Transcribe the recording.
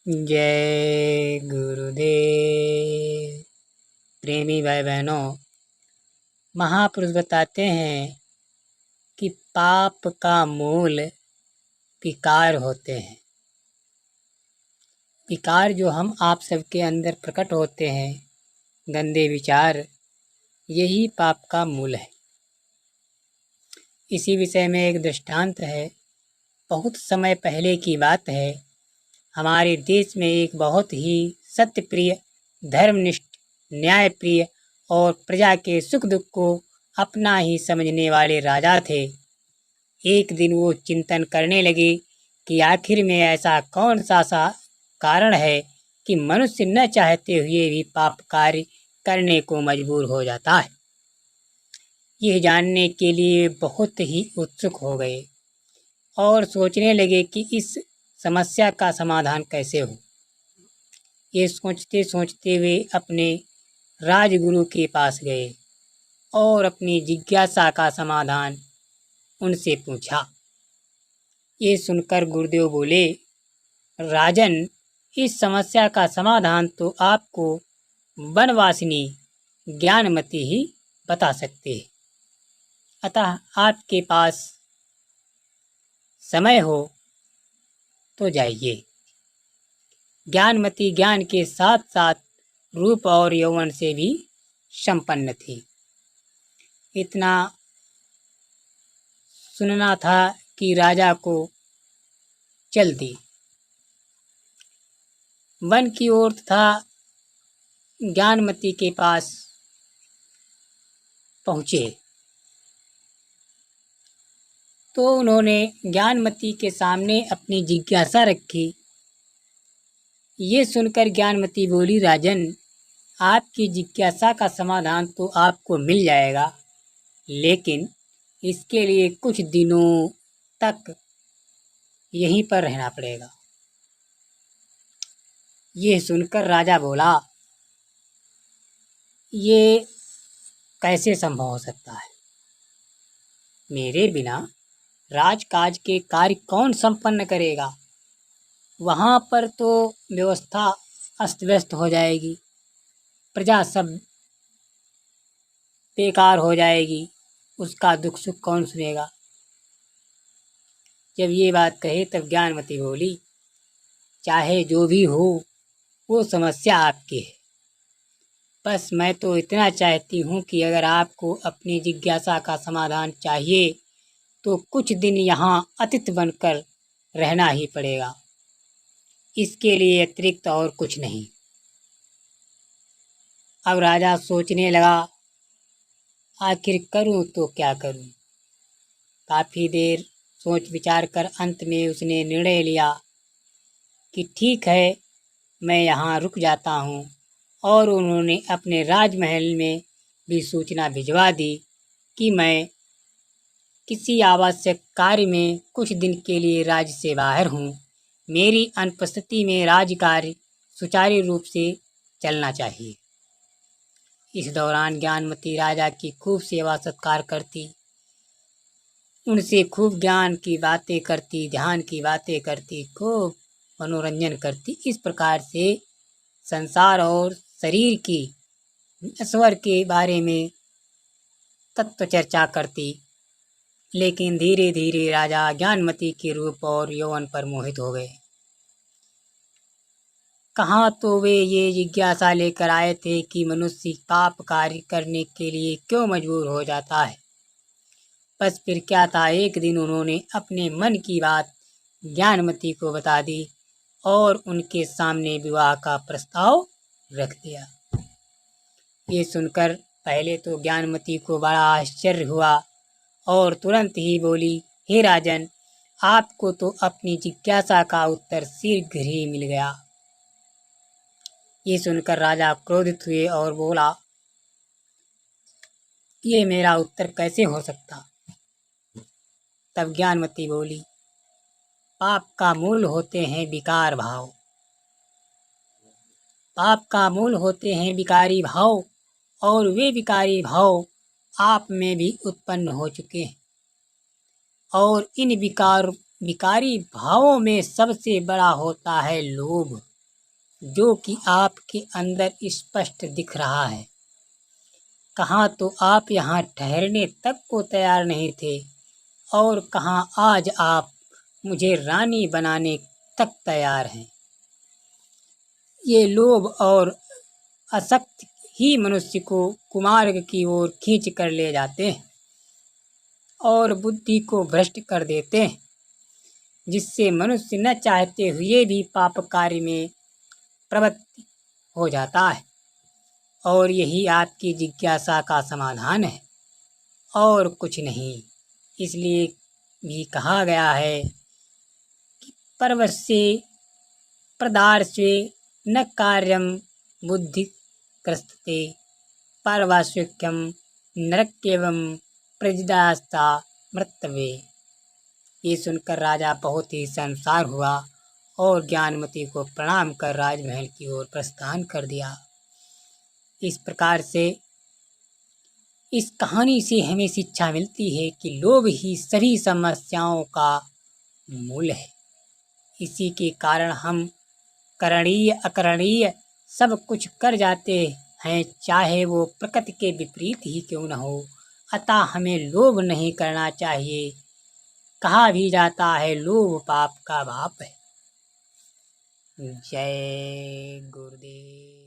जय गुरुदेव। प्रेमी भाई बहनों, महापुरुष बताते हैं कि पाप का मूल विकार होते हैं। विकार जो हम आप सबके अंदर प्रकट होते हैं, गंदे विचार, यही पाप का मूल है। इसी विषय में एक दृष्टांत है। बहुत समय पहले की बात है। हमारे देश में एक बहुत ही सत्यप्रिय, धर्मनिष्ठ, न्यायप्रिय और प्रजा के सुख दुख को अपना ही समझने वाले राजा थे। एक दिन वो चिंतन करने लगे कि आखिर में ऐसा कौन सा कारण है कि मनुष्य न चाहते हुए भी पाप कार्य करने को मजबूर हो जाता है। यह जानने के लिए बहुत ही उत्सुक हो गए और सोचने लगे कि इस समस्या का समाधान कैसे हो। ये सोचते सोचते वे अपने राजगुरु के पास गए और अपनी जिज्ञासा का समाधान उनसे पूछा। ये सुनकर गुरुदेव बोले, राजन, इस समस्या का समाधान तो आपको वनवासिनी ज्ञानमती ही बता सकते हैं। अतः आपके पास समय हो तो जाइए। ज्ञानमती ज्ञान के साथ साथ रूप और यौवन से भी संपन्न थी। इतना सुनना था कि राजा को चल दी। वन की ओर था, ज्ञानमती के पास पहुँचे तो उन्होंने ज्ञानमती के सामने अपनी जिज्ञासा रखी। ये सुनकर ज्ञानमती बोली, राजन, आपकी जिज्ञासा का समाधान तो आपको मिल जाएगा, लेकिन इसके लिए कुछ दिनों तक यहीं पर रहना पड़ेगा। ये सुनकर राजा बोला, ये कैसे संभव हो सकता है? मेरे बिना राजकाज के कार्य कौन संपन्न करेगा? वहाँ पर तो व्यवस्था अस्त व्यस्त हो जाएगी, प्रजा सब बेकार हो जाएगी, उसका दुख सुख कौन सुनेगा? जब ये बात कहे तब ज्ञानमती बोली, चाहे जो भी हो, वो समस्या आपकी है। बस मैं तो इतना चाहती हूँ कि अगर आपको अपनी जिज्ञासा का समाधान चाहिए तो कुछ दिन यहाँ अतिथि बनकर रहना ही पड़ेगा। इसके लिए अतिरिक्त और कुछ नहीं। अब राजा सोचने लगा, आखिर करूँ तो क्या करूँ। काफ़ी देर सोच विचार कर अंत में उसने निर्णय लिया कि ठीक है, मैं यहाँ रुक जाता हूँ। और उन्होंने अपने राजमहल में भी सूचना भिजवा दी कि मैं किसी आवश्यक कार्य में कुछ दिन के लिए राज्य से बाहर हूँ। मेरी अनुपस्थिति में राज्य कार्य सुचारू रूप से चलना चाहिए। इस दौरान ज्ञानमती राजा की खूब सेवा सत्कार करती, उनसे खूब ज्ञान की बातें करती, ध्यान की बातें करती, खूब मनोरंजन करती। इस प्रकार से संसार और शरीर की ईश्वर के बारे में तत्व चर्चा करती। लेकिन धीरे धीरे राजा ज्ञानमती के रूप और यौवन पर मोहित हो गए। कहाँ तो वे ये जिज्ञासा लेकर आए थे कि मनुष्य पाप कार्य करने के लिए क्यों मजबूर हो जाता है। बस फिर क्या था, एक दिन उन्होंने अपने मन की बात ज्ञानमती को बता दी और उनके सामने विवाह का प्रस्ताव रख दिया। ये सुनकर पहले तो ज्ञानमती को बड़ा आश्चर्य हुआ और तुरंत ही बोली, हे राजन, आपको तो अपनी जिज्ञासा का उत्तर शीघ्र ही मिल गया। ये सुनकर राजा क्रोधित हुए और बोला, ये मेरा उत्तर कैसे हो सकता? तब ज्ञानमती बोली, पाप का मूल होते हैं विकार भाव। पाप का मूल होते हैं विकारी भाव, और वे विकारी भाव आप में भी उत्पन्न हो चुके हैं। और इन विकारी भावों में सबसे बड़ा होता है लोभ। जो कि आपके अंदर स्पष्ट दिख रहा है। कहाँ तो आप यहाँ ठहरने तक को तैयार नहीं थे और कहाँ आज आप मुझे रानी बनाने तक तैयार हैं। ये लोभ और आसक्ति ही मनुष्य को कुमार्ग की ओर खींच कर ले जाते हैं और बुद्धि को भ्रष्ट कर देते हैं, जिससे मनुष्य न चाहते हुए भी पाप कार्य में प्रवृत्त हो जाता है। और यही आपकी जिज्ञासा का समाधान है और कुछ नहीं। इसलिए भी कहा गया है कि परवश्ये प्रदार्श्वे न कार्यम बुद्धि ग्रस्तते पारवास्विक्यम नरकेवम प्रजिदास्ता मृतवे। ये सुनकर राजा बहुत ही शर्मसार हुआ और ज्ञानमती को प्रणाम कर राजमहल की ओर प्रस्थान कर दिया। इस प्रकार से इस कहानी से हमें शिक्षा मिलती है कि लोभ ही सभी समस्याओं का मूल है। इसी के कारण हम करणीय अकरणीय सब कुछ कर जाते हैं, चाहे वो प्रकृति के विपरीत ही क्यों न हो। अतः हमें लोभ नहीं करना चाहिए। कहा भी जाता है लोभ पाप का बाप है। जय गुरुदेव।